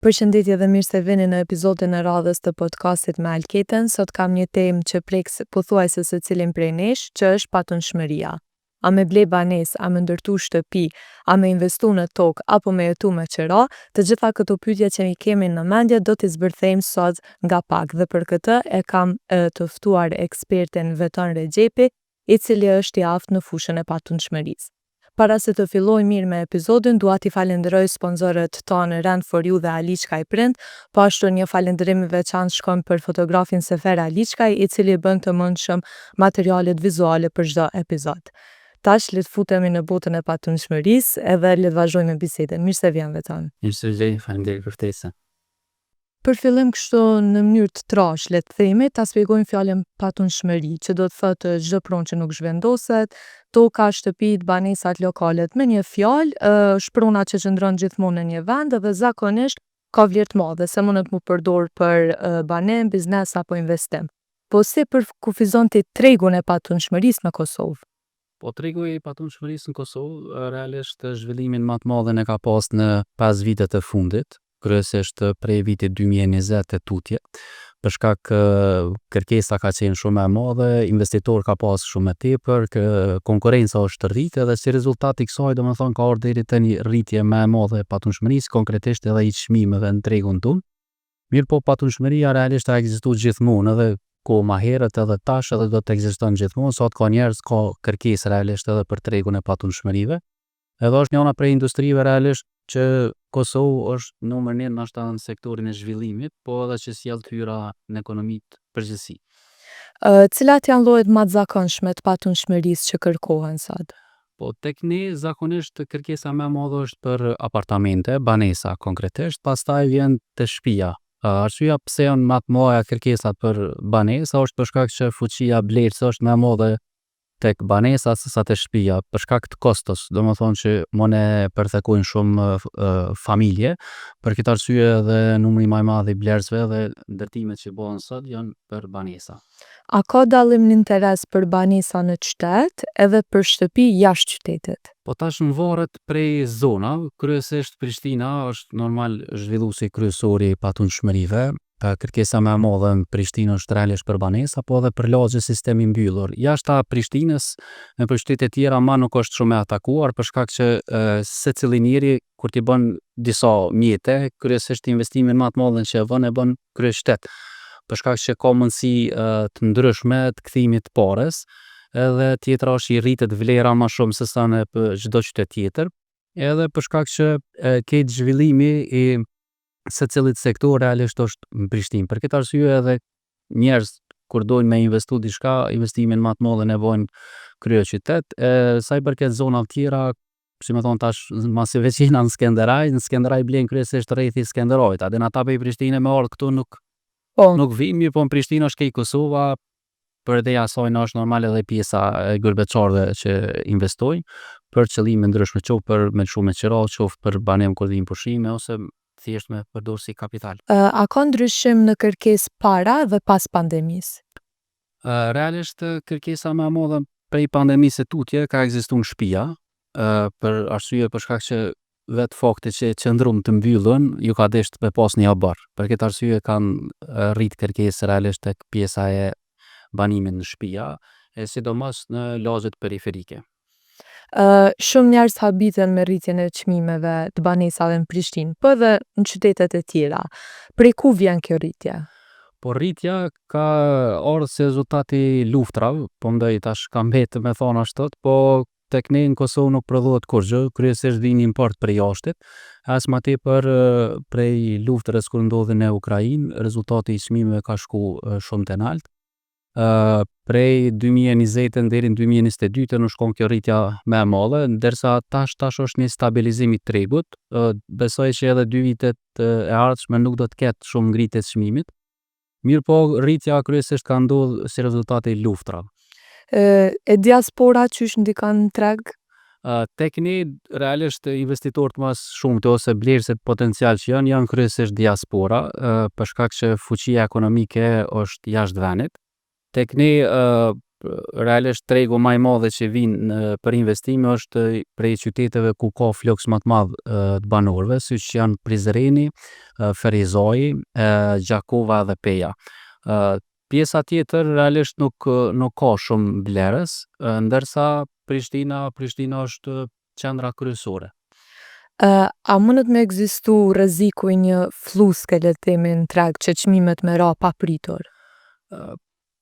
Përshëndetje dhe mirë se vini në episodin e radhës të podcastit me Alketen. Sot kam një temë që prek pothuajse secilin prej nesh, që është patundshmëria. A me ble banesë, a me ndërtu shtëpi, a me investu në tokë, apo me jetu me qira, të gjitha këto pyetje që mi kemi në mendje do t'i zbërthejmë sot nga pak. Dhe për këtë e kam të ftuar ekspertin Veton Rexhepi, i cili është i aftë në fushën e patundshmërisë. Para se të filloj mirë me episodin, dua t'i falenderoj sponsorët tonë Rent for You dhe Aliçka i Print, po ashtu një falënderim i veçantë shkon për fotografin Sefer Aliçkaj, i cili bën të mundshëm materialet vizuale për çdo epizod. Tash le të futemi në botën e patundshmërisë edhe le të vazhdojmë bisedën. Mirë se vjen Veton. Mirë se vjen, faleminderit për ftesën. Për fillim kështu në mënyrë të trash, le të themi, ta shpjegojmë fjalën patundshmëri, që do të thotë çdo pronë që nuk zhvendoset, toka, shtëpitë, banesat, lokalet, me një fjalë, shprona që qëndron gjithmonë në një vend dhe zakonisht ka vlerë të madhe, se mundet mu përdor për banem, biznes apo investim. Po si përkufizon ti tregun e patundshmërisë në Kosovë? Po tregu i patundshmërisë në Kosovë realisht zhvillimin më të madh e ka pas në 5 vitet e fundit, kryesisht prej vitit 2020 e tutje, për shkak kërkesa ka qenë shumë e madhe, investitor ka pas shumë e tepër, konkurenca është rritë dhe si rezultat i kësaj domethënë ka ardhur deri te një rritje më e madhe e patundshmërisë, konkretisht edhe i çmimeve në tregun tonë. Mirë po patundshmëria realisht ka ekzistuar gjithmonë edhe ko ma herët edhe tash edhe do të ekziston gjithmonë, sot ka njerëz ka kërkesë realisht edhe për tregun e patundshmërive. Edhe është njëna prej industrive realisht që Kosovë është numër 1 ndoshta në sektorin e zhvillimit, po edhe që sjell hyra në ekonomitë përgjithësi. Cilat janë llojet më të zakonshme të patundshmërisë që kërkohen sot? Po tek ne zakonisht kërkesa më e madhe është për apartamente, banesa konkretisht, pastaj vjen te shtëpia. Arsyeja pse janë më të mëdha kërkesat për banesa është për shkak që fuqia blerëse është më e madhe tek banesa se sa te shtëpia, për shkak të kostos, domethënë që mund e përthekojnë shumë familje, për këtë arsye edhe numri më i madh i blerësve dhe ndërtimet që bëhen sot janë për banesa. A ka dallim në interes për banesa në qytet edhe për shtëpi jashtë qytetit? Po tash më varet prej zona, kryesisht Prishtina është normal zhvilluesi kryesor i patundshmërive. Kërkesa më e madhe në Prishtinë është realisht për banesa, po edhe për lagje sistemi mbyllur. Jashta Prishtinës, në për qytete tjera ma nuk është shumë e atakuar, për shkak që secili njeri kur t'i bën disa mjete, kryesisht investimin më të madh që e bën kryeqytet. Për shkak që ka mundësi të ndryshme të kthimit të parës, edhe tjetra është i rritet vlera më shumë se sa në çdo qytet tjetër, edhe për shkak që këtë zhvillimi i secilit sektor realisht është në Prishtinë. Për këtë arsye edhe njerëz kur dojnë me investu diçka, investimin më të madh e bëjnë kryeqytet. Sa i përket zonave tjera, si më thon tash, masi veçina në Skenderaj blen kryesisht rrethi Skenderajit. A den ata pe Prishtinë me ardh këtu nuk vijnë, po në Prishtinë është ke Kosova, për ideja asaj është normal edhe pjesa e gërbeçarëve që investojnë për qëllime ndryshme, qoftë për me shumë qira, qoftë për banem kur vijnë pushime ose thjesht me përdor si kapital. A ka ndryshim në kërkesë para dhe pas pandemisë? Realisht kërkesa më e madhe prej pandemisë së tutje ka ekzistuar në shtëpia, për arsye për shkak që vetë fakti që qëndrum të mbyllën ju ka desht me pas një abar. Për këtë arsye kanë rrit kërkesë realisht tek pjesa e banimit në shtëpia, sidomos në lagjet periferike. Shumë njerëz habiten me rritjen e çmimeve të banesave në Prishtinë, po edhe në qytetet e tjera. Prej ku vjen kjo rritje? Po rritja ka ardhur si rezultat i luftrave, po ndaj tash ka mbetë me thonë ashtu, po tek ne në Kosovë nuk prodhohet kurrë, kryesisht vjen import prej jashtë, as më tepër prej luftrës kur ndodhi në Ukrainë, rezultati i çmimeve ka shku shumë te lart. Prej 2020 deri në 2022 nuk shkon kjo rritja më e madhe, ndërsa tash është një stabilizim i tregut. Besoj që edhe 2 vitet e ardhshme nuk do të ketë shumë ngritje të çmimit. Mirë po rritja kryesisht ka ndodhur si rezultat i luftrave. E diaspora qysh ndikon në treg? Tek ne realisht investitorët më shumë të ose blerësit potencial që janë kryesisht diaspora, për shkak që fuqia ekonomike është jashtë vendit. Tek ne realisht tregu më i madh që vjen për investime është prej qyteteve ku ka floks më të madh të banorëve, siç janë Prizreni, Ferizaj, Gjakova dhe Peja. Pjesa tjetër realisht nuk ka shumë blerës, ndërsa Prishtina është qendra kryesore. A mundet me ekzistu rreziku i një fluske le të themi në treg që çmimet me ra papritur?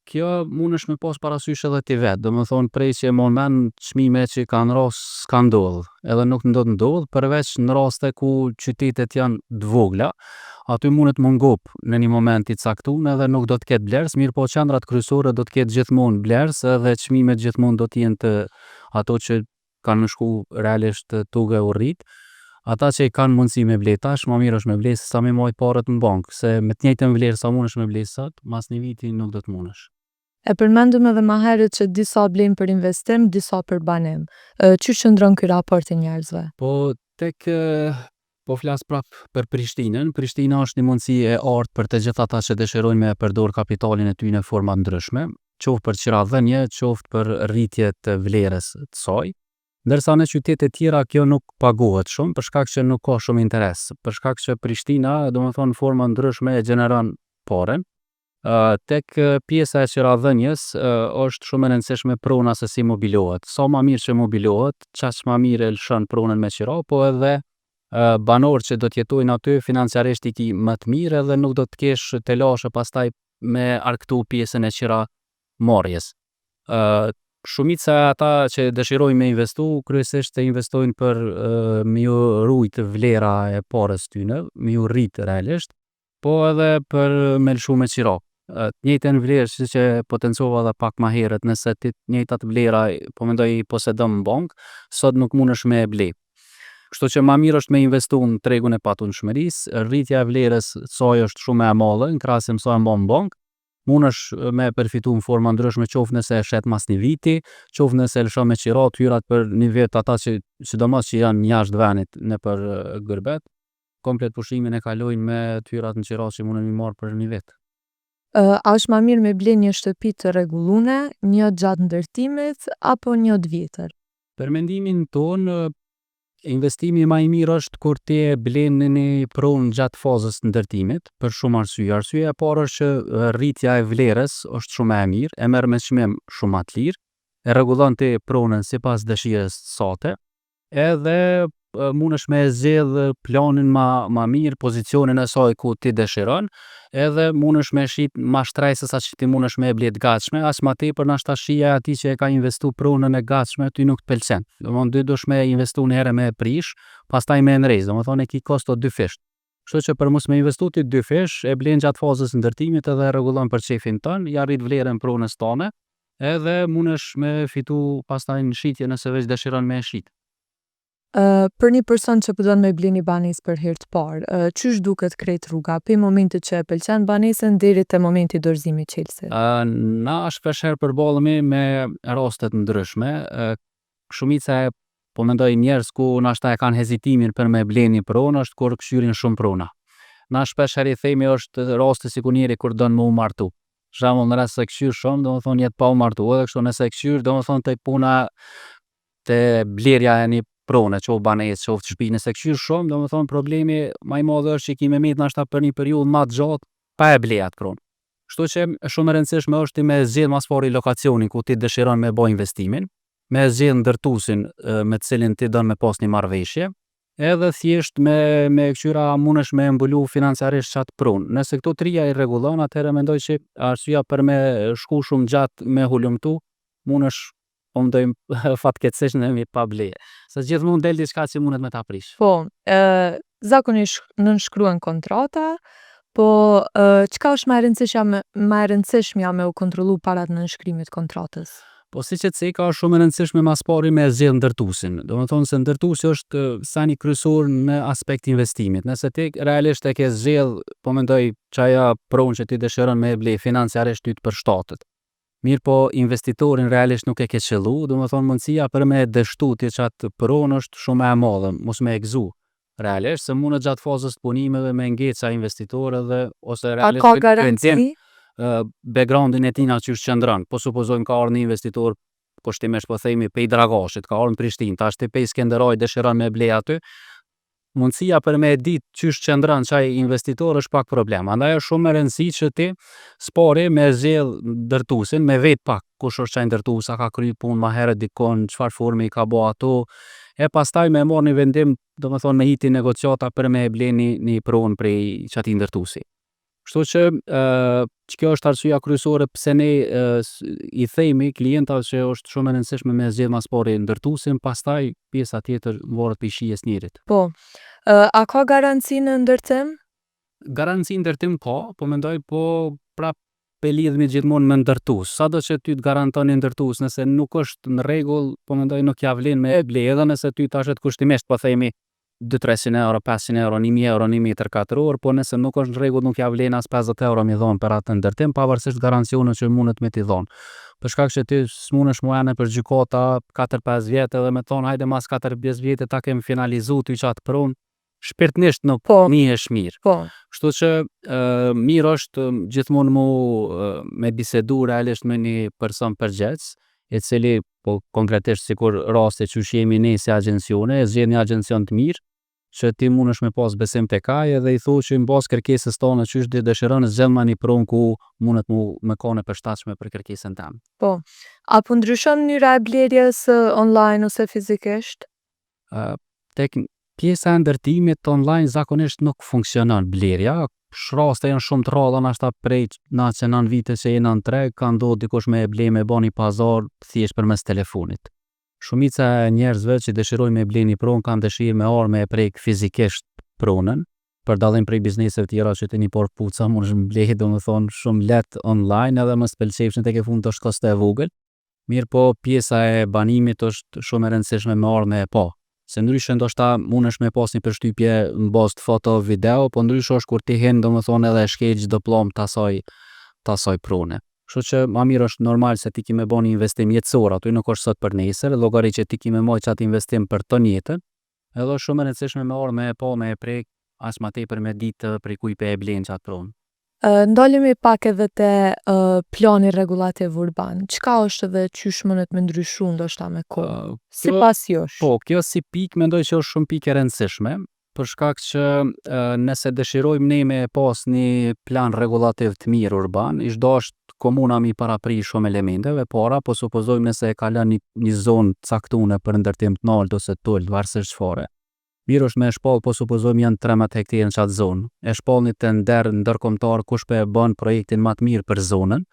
Kjo mundesh me pas parasysh edhe ti vet, domethënë prej që e mon men çmime që kanë ras s'ka ndodh, edhe nuk ndodh përveç në raste ku qytetet janë t'vogla, aty mundet më ngop në një moment i caktuar edhe nuk do të ketë blerës, mirë po qendrat kryesore do të ketë gjithmonë blerës edhe çmimet gjithmonë do të jenë të ato që kanë më shku realisht tuge u rrit. Ata që i kanë mundësi me ble tash, më mirë është me ble se sa me majt parët në bankë, se me të njëjtën vlerë sa mundesh me ble sot, mas një viti nuk do të mundesh. E përmendëm edhe më herët që disa blejnë për investim, disa për banim. Çu qëndron ky raport i njerëzve? Po flas prap për Prishtinën. Prishtina është një mundësi e artë për të gjithë ata që dëshirojnë me përdor kapitalin e tyre në forma ndryshme, qoftë për qiradhënie, qoftë për rritje të vlerës të saj. Ndërsa në qytete tjera kjo nuk pagohet shumë për shkak që nuk ka shumë interes, për shkak që Prishtina, domethënë në forma ndryshme e gjeneron parën. Tek pjesa e qiradhënies është shumë e rëndësishme prona se si mobilohet. Sa më mirë që mobilohet, çaq më mirë e lëshon pronën me qira, po edhe banorët që do të jetojnë aty financiarisht i ki më të mirë edhe nuk do të kesh të lashe pastaj me arktu pjesën e qiramarrjes. Shumica e ata që dëshirojnë me investu, kryesisht e investojnë për me ju rujt vlera e parës tyne, me ju rrit realisht, po edhe për me lshu me qira. Të njëjtën vlerë që potencova dhe pak ma herët, nëse ti njëjtat vlera po mendoj i posedon në bankë, sot nuk mundesh me e ble. Kështu që ma mirë është me investu në tregun e patunshmërisë, rritja e vlerës saj është shumë e madhe në krahasim sa e mban në bankë. Mundesh me përfitu në forma ndryshme qoftë nëse e shet mas një viti, qoftë nëse lëshon me qira hyrat për një vit ata që sidomos që janë jashtë venit nëpër gërbet, komplet pushimin e kalojnë me hyrat në qira që munden mi marrë për një vit. A është ma mirë me ble një shtëpi të rregullune, një gjatë ndërtimit apo një të vjetër? Për mendimin tonë, investimi më i mirë është kur ti e blen në një pronë gjatë fazës të ndërtimit, për shumë arsye. Arsyeja e parë është që rritja e vlerës është shumë e mirë, e merr me çmim shumë të lirë, e rregullon ti pronën sipas dëshirës sate, edhe mundesh me zgjedh planin ma mirë, pozicionin e saj ku ti dëshiron, edhe mundesh me shit ma shtrejt se sa që ti mundesh me e ble të gatshme, as ma tepër nashta shija e atij që e ka investu pronën e gatshme ty nuk të pëlqen. Domethënë dy dush me investu një herë me e prish, pastaj me ndrejz, domethënë e ki kosto dy fish. Kështu që për mos me investu ti dy fish, e blen gjatë fazës ndërtimit edhe rregullon për çefin tën, ja rrit vlerën pronës tane, edhe mundesh me fitu pastaj në shitje nëse veç dëshiron me e shit. Për një person që përdon me ble një banesë për herë të parë, çysh duket krejt rruga, pe momentit që e pëlqen banesën deri te momenti i dorëzimit çelësit? Na shpeshherë përballemi me raste të ndryshme. Shumica e po mendoj njerëz ku nashta e kanë hezitimin për me ble një pronë është kur këshyrin shumë prona. Na shpeshherë i themi është raste sikur njëri kur don me u martu. Për shembull në rast se këshyr shumë, domethënë jet pa u martu, edhe kështu nëse këshyr, domethënë tek puna te blerja e një prone, qoftë banesë, qoftë shtëpi, nëse këshyr shumë, domethënë problemi më i madh është që i kimë met nashta për një periudhë më të gjatë pa e ble atë pronë. Kështu që shumë e rëndësishme është me zgjedh mas pari lokacionin ku ti dëshiron me bë investimin, me zgjedh ndërtuesin me të cilin ti don me pas një marrëveshje, edhe thjesht me këshyra mundesh me mbulu financiarisht çat pronë. Nëse këto trija i rregullon, atëherë mendoj që arsyeja për me shku shumë gjatë me hulumtu, mundesh ndojmë fatkeqësisht në pa ble. Se gjithmonë del diçka që mundet me ta prish. Po, zakonisht nënshkruhen kontrata, po çka është më e rëndësishmja me u kontrollu para të nënshkrimit kontratës? Po siç e thënë, ka shumë e rëndësishme mas pari me zgjedh ndërtuesin. Domethënë se ndërtuesi është sani kryesor në aspekt investimit. Nëse ti realisht e ke zgjedh, po mendoj çaja pronë që ti dëshiron me ble financiarisht ty të përshtatet. Mirë po investitorin realisht nuk e ke qëllu, domethënë mundësia për me dështu ti çat pronë është shumë e madhe, mos me e gëzu. Realisht se mundet gjatë fazës të punimeve me ngjeca investitorë dhe ose realisht ka garanci? backgroundin e tina që qëndron. Po supozojmë ka ardhur një investitor, kushtimisht po themi pej Dragashit, ka ardhur në Prishtinë, tash te pej Skenderaj dëshiron me ble aty. Mundësia për me ditë qysh qëndron çaj investitor është pak problem. Andaj është shumë e rëndësishme që ti spori me zgjedh ndërtuesin, me vet pak kush është çaj ndërtues, a ka kryer punë më herët dikon, çfarë forme i ka bë ato, e pastaj me marrë një vendim, domethënë me hiti negociata për me ble një pronë prej çatij ndërtuesi. Kështu që kjo është arsyeja kryesore pse ne i themi klientave që është shumë e rëndësishme me zgjedh mas pari ndërtuesin, pastaj pjesa tjetër varet prej shijes njerit. Po, a ka garanci në ndërtim? Garanci ndërtim ka, po mendoj prap pe lidhemi gjithmonë me ndërtues. Sado që ty të garanton një ndërtues, nëse nuk është në rregull, po mendoj nuk ja vlen me ble, edhe nëse ty tash kushtimisht po themi 200-300 euro, 500 euro, 1000 euro, 1 metër katror, po nëse nuk është në rregull nuk ja vlen as 50 euro mi dhon për atë ndërtim, pavarësisht garancionit që mundet me t'i dhon. Për shkak që ti s'mundesh mu janë për gjykata 4-5 vjet edhe me thon hajde mas 4-5 vjet ta kemi finalizuar ty çat pronë, shpirtnisht nuk nihesh mirë. Po. Kështu që mirë është gjithmonë me bisedu realisht me një person përgjegjës, i cili po konkretisht sikur raste që jemi ne si agjencione, zgjedh një agjencion të mirë që ti mundesh me pas besim tek ai edhe i thuaj që mbas kërkesës tonë çysh dëshiron zgjedh një pronë ku mundet me kanë përshtatshme për kërkesën tënde. Po. Apo ndryshon mënyra e blerjes online ose fizikisht? Tek pjesa e ndërtimit online zakonisht nuk funksionon blerja. Raste janë shumë të rralla, nashta prej na që nën vite që jena në treg, ka ndodhur dikush me ble me bën një pazar thjesht përmes telefonit. Shumica e njerëzve që dëshirojnë me ble një pronë kanë dëshirë me ardh me prek fizikisht pronën, për dallim prej bizneseve tjera që të një por puca mundesh me ble domethënë shumë lehtë online edhe mos pëlqejsh tek e fund të shkoste e vogël. Mirë po pjesa e banimit është shumë e rëndësishme me ardh me po. Se ndryshe ndoshta mundesh me pas një përshtypje në bazë të foto, video, po ndryshe është kur ti hen domethënë edhe shkel çdo pllomb të asaj prone. Kështu që më mirë është normal se ti ke me bën një investim jetësor, aty nuk është sot për nesër, llogarit që ti ke me marrë çat investim për ton jetën. Edhe është shumë e rëndësishme me ardh me po me prek as më tepër me ditë prej ku i pe e blen çat pronë. Ndalemi pak edhe te plani rregullativ urban. Çka është edhe çysh mundet me ndryshu ndoshta me kohë? Sipas jush. Po, kjo si pikë mendoj që është shumë pikë e rëndësishme, për shkak që nëse dëshirojmë ne me pas një plan rregullativ të mirë urban, ish dashur komuna mi parapri shumë elementeve, para po supozojmë nëse e ka lënë një zonë caktuar për ndërtim të lartë ose të ulët, varësisht çfarë. Mirë është me shpall, po supozojmë janë 13 hektarë në qatë zonë. E shpallni të ndërkombëtar kush po e bën projektin më të mirë për zonën,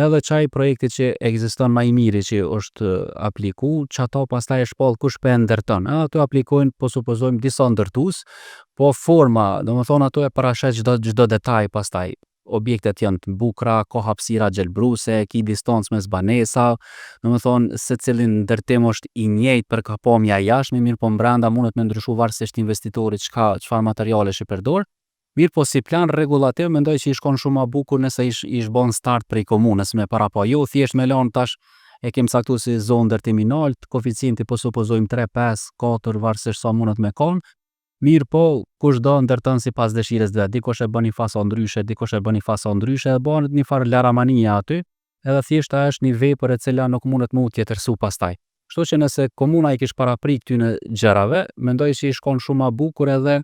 edhe çaj projekti që ekziston më i miri që është apliku, çato pastaj e shpall kush po e ndërton. Edhe ato aplikojnë po supozojmë disa ndërtues, po forma, domethënë ato e parashet çdo detaj pastaj. Objektet janë të bukura, ka hapësira gjelbruse, ki distancë mes banesa, domethënë secilin ndërtim është i njëjtë për kapomja jashtme, mirë po brenda mundet me ndryshu varësisht investitorit çfarë materialesh i përdor. Mirë po si plan rregullativ mendoj që i shkon shumë më bukur nëse ish bën start prej komunës me para po jo thjesht me lënë tash e kem caktuar si zonë ndërtimi i lartë, koeficienti po supozojmë 3, 5, 4 varësisht sa mundet me kon. Mirë po, kush do ndërton sipas dëshirës vet, dikush e bën një fason ndryshe, dikush e bën një fason ndryshe, e bën një farë laramania aty, edhe thjesht ajo është një vepër e cila nuk mundet më u tjetërsu pastaj. Kështu që nëse komuna i kish paraprit këtyne gjërave, mendoj që i shkon shumë më bukur edhe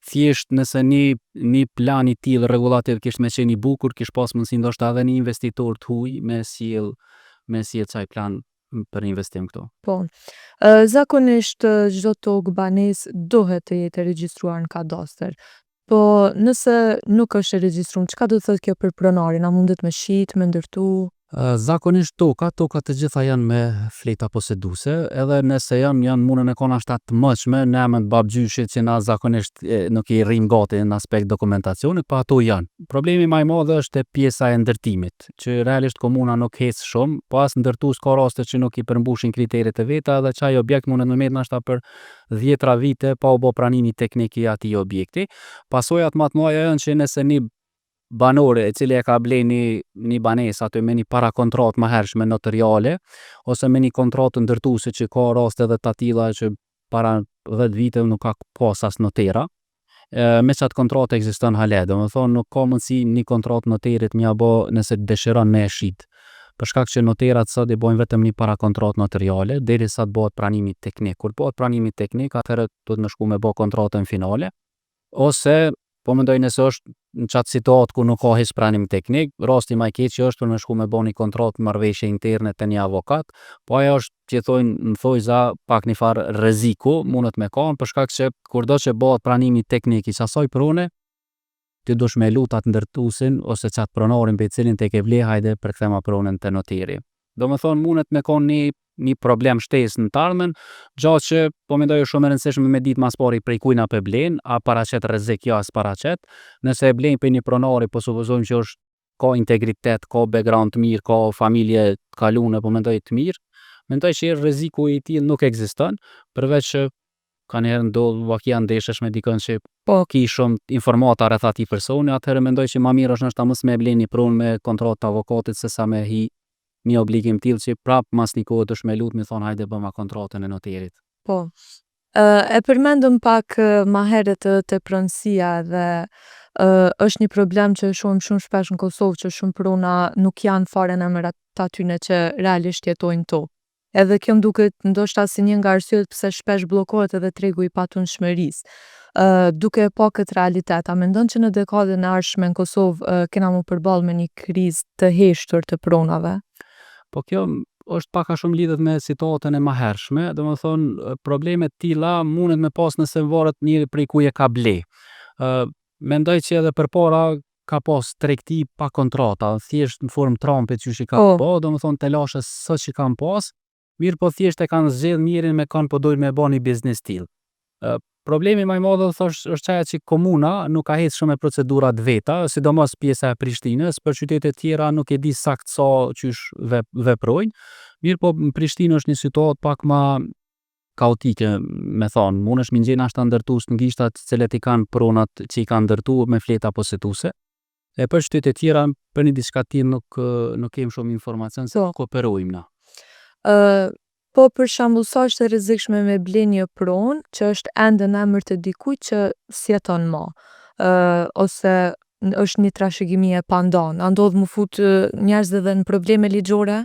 thjesht nëse një plan i tillë rregullativ kish me qenë i bukur, kish pas mundësi ndoshta edhe një investitor të huaj me sjell çaj plan për investim këto. Po. Zakonisht çdo tokë banesë duhet të jetë e regjistruar në kadastër. Po nëse nuk është e regjistruar, çka do të thotë kjo për pronarin? A mundet me shit, me ndërtu? Zakonisht tokat të gjitha janë me fleta poseduese, edhe nëse janë munën e kona shtat të mëqme, në emën të babgjyshit që na zakonisht nuk i rrim gati në aspekt dokumentacionit, pa ato janë. Problemi më i madh është pjesa e ndërtimit, që realisht komuna nuk hec shumë, po as ndërtues ka raste që nuk i përmbushin kriteret e veta dhe çaj objekt mundet me met nashta për 10 vite pa u bë pranimi teknik i atij objekti. Pasojat më të mëdha janë që nëse një banore e cili e ka ble një banesë aty me një parakontratë më hershme notariale ose me një kontratë ndërtuese që ka raste edhe të tilla që para 10 vite nuk ka pas as notera. me qatë kontratë ekziston hale, domethënë nuk ka mundësi një kontratë noterit mja bo nëse dëshiron me e shit. Për shkak që noterat sot i bojnë vetëm një para kontratë notariale, derisa të bëhet pranimi teknik. Kur bëhet pranimi teknik, atëherë duhet me shku me bë kontratën finale, ose po mendoj nëse është në qatë situatë ku nuk ka hiç pranim teknik, rasti më i keq që është për me shku me bë një kontratë marrëveshje interne te një avokat, po ajo është që thojnë në thojza pak një farë rreziku mundet me kanë, për shkak që kurdo që bëhet pranimi teknik i asaj prune, ti dush me lut atë ndërtuesin ose çat pronarin pe cilin te ke vle hajde për kthema pronën te noteri. Domethënë mundet me kanë një problem shtesë në të ardhmen, gjatë që po mendoj është shumë e rëndësishme me ditë mas pari prej kujna pe blen, a paraqet rrezik jo as paraqet. Nëse e blen pe një pronari, po supozojmë që është ka integritet, ka background të mirë, ka familje të kaluar, po mendoj të mirë. Mendoj që rreziku i tillë nuk ekziston, përveç që kanë herë ndodh vakia ndeshësh me dikën që po ki shumë informata rreth atij personi, atëherë mendoj që më mirë është ndoshta mos me bleni pronë me kontratë të avokatit se sa me hi një obligim tillë që prap mas një kohë dush me lut mi thon hajde bëma kontratën e noterit. Po. E përmendëm pak ma herët te pronësia dhe është një problem që shohim shumë shpesh në Kosovë që shumë prona nuk janë fare në emërat të atyne që realisht jetojnë to. Edhe kjo m'duket ndoshta si një nga arsyet pse shpesh bllokohet edhe tregu i patunshmërisë. Duke pa këtë realitet, a mendon që në dekadën e ardhshme në Kosovë kena mu përballë me një krizë të heshtur të pronave? Po kjo është pak a shumë lidhet me situatën e mahershme, domethënë probleme të tilla mundet me pas nëse varet njëri prej kuje ka ble. Mendoj që edhe përpara ka pas tregti pa kontrata, thjesht në formë trampit që i ka po, domethënë te lashës sot që kanë pas, mirë po thjesht e kanë zgjedh mirin me kanë po dojnë me bë një biznes tillë. Problemi më i madh është çaja që komuna nuk ka heqë shumë procedurat veta, sidomos pjesa e Prishtinës, për qytetet tjera nuk e di sakt sa qysh veprojnë. Mirë po në Prishtinë është një situatë pak më kaotike, me thonë, mundesh mi gjenë ashta ndërtues në gishtat të cilët i kanë pronat që i kanë ndërtuar me fletë aposetuese. E për qytetet tjera për një diçka tillë nuk kemi shumë informacion se kooperojmë na. Po për shembull sa është e rrezikshme me ble një pronë që është ende në emër të dikujt që s'jeton më. Ose është një trashëgimi e pandan. A ndodh mu fut njerëz edhe në probleme ligjore?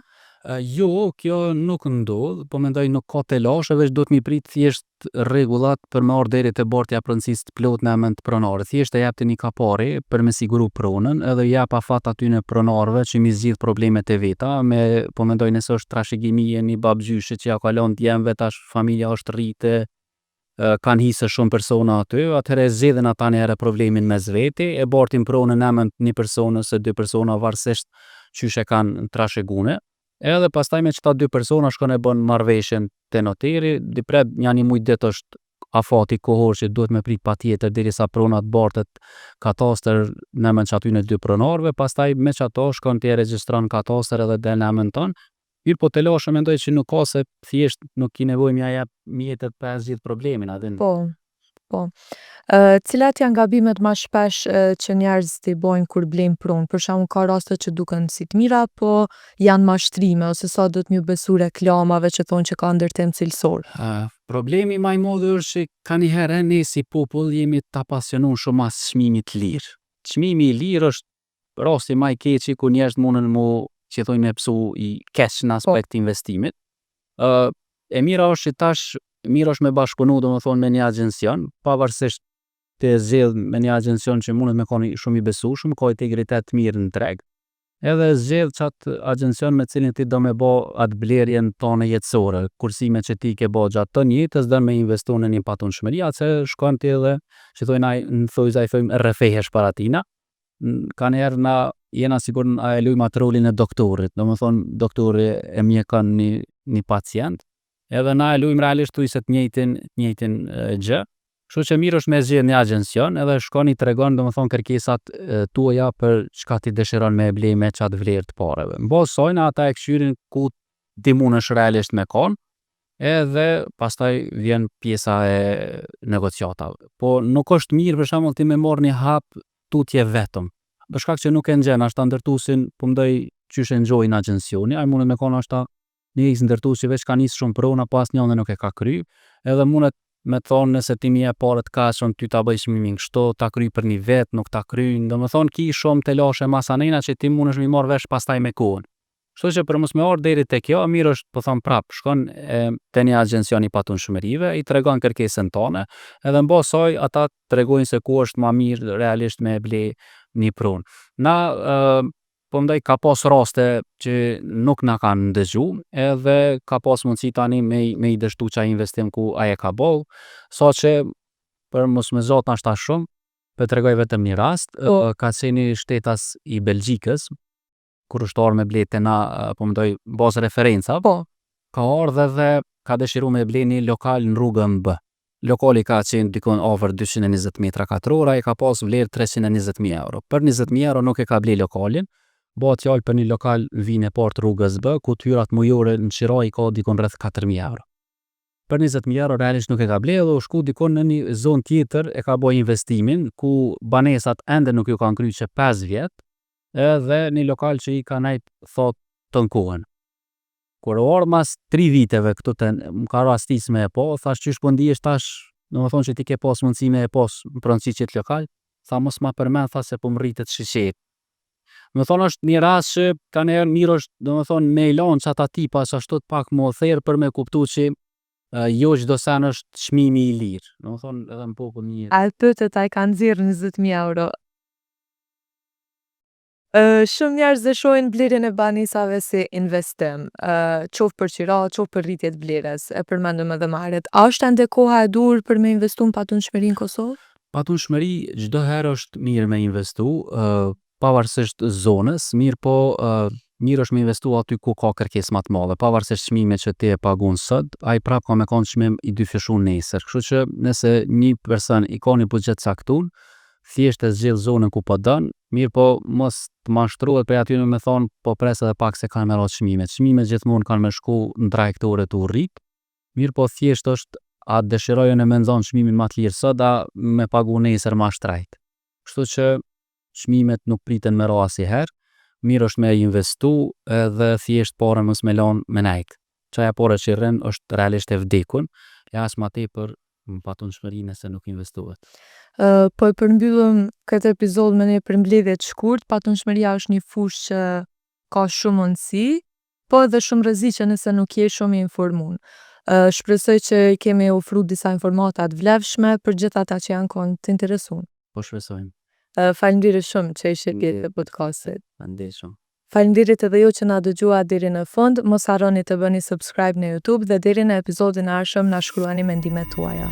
Jo, kjo nuk ndodh, po mendoj nuk ka telash, veç duhet mi prit thjesht rregullat për me ardh deri te bortja pronësisë të plot në emër të pronarit. Thjesht e jep ti një kapari për me siguru pronën, edhe jep afat aty në pronarëve që mi zgjidh problemet e veta, me po mendoj nëse është trashëgimi e një babgjyshe që ja ka lënë djemve tash familja është rrite, kanë hisë shumë persona aty, atëherë zgjedhin ata një herë problemin mes veti, e bartin pronën në emër një persone ose dy persona varësisht qysh e kanë trashëgune. Edhe pastaj me qëta dy persona shkon e bën marrëveshjen te noteri, dipret një muj det është afati kohor që duhet me prit patjetër derisa prona të bartet katastër në emër aty në dy pronarëve, pastaj me çato shkon ti e regjistron katastër edhe del në emër ton. Mirë po te lashë mendoj që nuk ka se thjesht nuk ki nevojë mja jep mjetet për e zgjidh problemin atë. Po. Cilat janë gabimet ma shpesh që njerëzit i bojnë kur blejnë pronë? Për shembull ka raste që duken si të mira, po janë mashtrime ose sa do të mju besu reklamave që thonë që ka ndërtim cilësor. Problemi më i madh është që kanjëherë ne si popull jemi të apasionuar shumë as çmimit të lirë. Çmimi i lirë është rasti më i keq ku njerëzit mundën mu që thonë me psu i keq në aspekt investimit. E mira është që tash mirë është me bashkëpunu domethënë me një agjencion, pavarësisht të zgjedh me një agjencion që mundet me qenë shumë i besueshëm, ka integritet mirë në treg. Edhe zgjedh çat agjencion me cilin ti do me bë atë blerjen tonë jetësore, kursime që ti ke bë gjatë të jetës, do me investu në një patunshmëri, atë shkon ti edhe, që thojnë ai në thojza i thojmë rrefehesh para tina. Kanjëherë na jena sigur a e lujmë atë rolin e doktorit, domethënë doktori e mjekon një pacient. Edhe na e lujmë realisht tu i se të njëjtin gjë. Kështu që mirë është me zgjedh një agjencion, edhe shkon i tregon domethënë kërkesat tuaja për çka ti dëshiron me e ble me çat vlerë të parave. Mbos sojna ata e këshyrin ku ti mundesh realisht me kon, edhe pastaj vjen pjesa e negociatave. Po nuk është mirë për shembull ti me marr një hap tutje vetëm. Për shkak që nuk e ngjen ashta ndërtuesin, po mendoj qysh e ngjojnë agjencioni, ai mundet me kon ashta një ndërtues që veç ka nisë shumë prona, pas njënë nuk e ka kry, edhe mundet me thonë nëse ti mi e parë të kashon ty ta bëj çmimin kështu, ta kryj për një vet, nuk ta kryj, domethënë ki shumë të lashe masanena që ti mundesh mi marr vesh pastaj me kohën. Kështu që për mos me ardhur deri tek kjo, mirë është po them prap, shkon te një agjencion i patunshmërive, i tregon kërkesën tënde, edhe mbas saj ata tregojnë se ku është më mirë realisht me e ble një prunë. Na po ndaj ka pas raste që nuk na kanë ndëgju, edhe ka pas mundësi tani me i dështu çaj investim ku ai e ka bëu, saqë për mos me zot ashta shumë, po tregoj vetëm një rast, ka qenë shtetas i Belgjikës, kur është ardhur me ble te na, po mendoj bazë referenca, ka ardhur dhe ka dëshiruar me ble një lokal në rrugën B. Lokali ka qenë dikon over 220 metra katror, ai ka pas vlerë 320.000 euro. Për 20.000 euro nuk e ka ble lokalin, bëhet fjalë për një lokal në vinë e partë rrugës B, ku tyrat mujore në Qiraj ka dikon rreth 4.000 euro. Për 20.000 euro realisht nuk e ka ble dhe u shku dikon në një zonë tjetër, e ka bëj investimin, ku banesat ende nuk ju kanë kryqë që 5 vjet, edhe një lokal që i ka najt thot të nkohen. Kur orë mas 3 viteve këtu të më ka rastis me e po, thash qysh po ndihesh tash, domethënë që ti ke pas mundësi me e pas pronësi qit lokal, tha mos ma përmend, tha se po më rritet shiqet. Domethënë është një rast që kanë herë mirë është domethënë me ilan çata tipa ashtu pak më therr për me kuptu që jo çdo sen është çmimi i lirë. Domethënë edhe në popull një. A të ai ka nxjerr 20.000 euro. Shumë njerëz e shohin blerjen e banesave si investim, qoftë për qira, qoftë për rritje të vlerës, e përmendëm edhe më herët. A është ende koha e dur për me investu në patunshmëri në Kosovë? Patunshmëri çdo herë është mirë me investu, pavarësisht zonës, mirë po mirë është me investu aty ku ka kërkesë më të madhe, pavarësisht çmimit që ti e pagun sot, ai prap ka me kon çmim i dyfishun nesër. Kështu që nëse një person i ka një buxhet caktuar, thjesht e zgjidh zonën ku po don, mirë po mos të mashtrohet për aty me thonë po pres edhe pak se kanë me radhë çmimet. Çmimet gjithmonë kanë me shku në trajektore të urrit, mirë po thjesht është a dëshirojnë me nxon çmimin më të lirë sot, a me pagu nesër më shtrejt. Kështu që çmimet nuk priten me radhë asnjëherë, mirë është me investu edhe thjesht parën mos me lënë me nejt. Çaja pore që rrin është realisht e vdekun, ja as më tepër në patunshmëri nëse nuk investohet. Po e përmbyllëm këtë epizod me një përmbledhje të shkurt. Patunshmëria është një fushë që ka shumë mundësi, po edhe shumë rreziqe nëse nuk je shumë i informuar. Shpresoj që i kemi ofruar disa informata të vlefshme për gjithë ata që janë kon të interesuar. Po shpresojmë. Faleminderit shumë që ishe pjesë e podcastit. Faleminderit shumë. Faleminderit edhe ju që na dëgjua deri në fund. Mos harroni të bëni subscribe në YouTube dhe deri në episodin e ardhshëm na shkruani mendimet tuaja.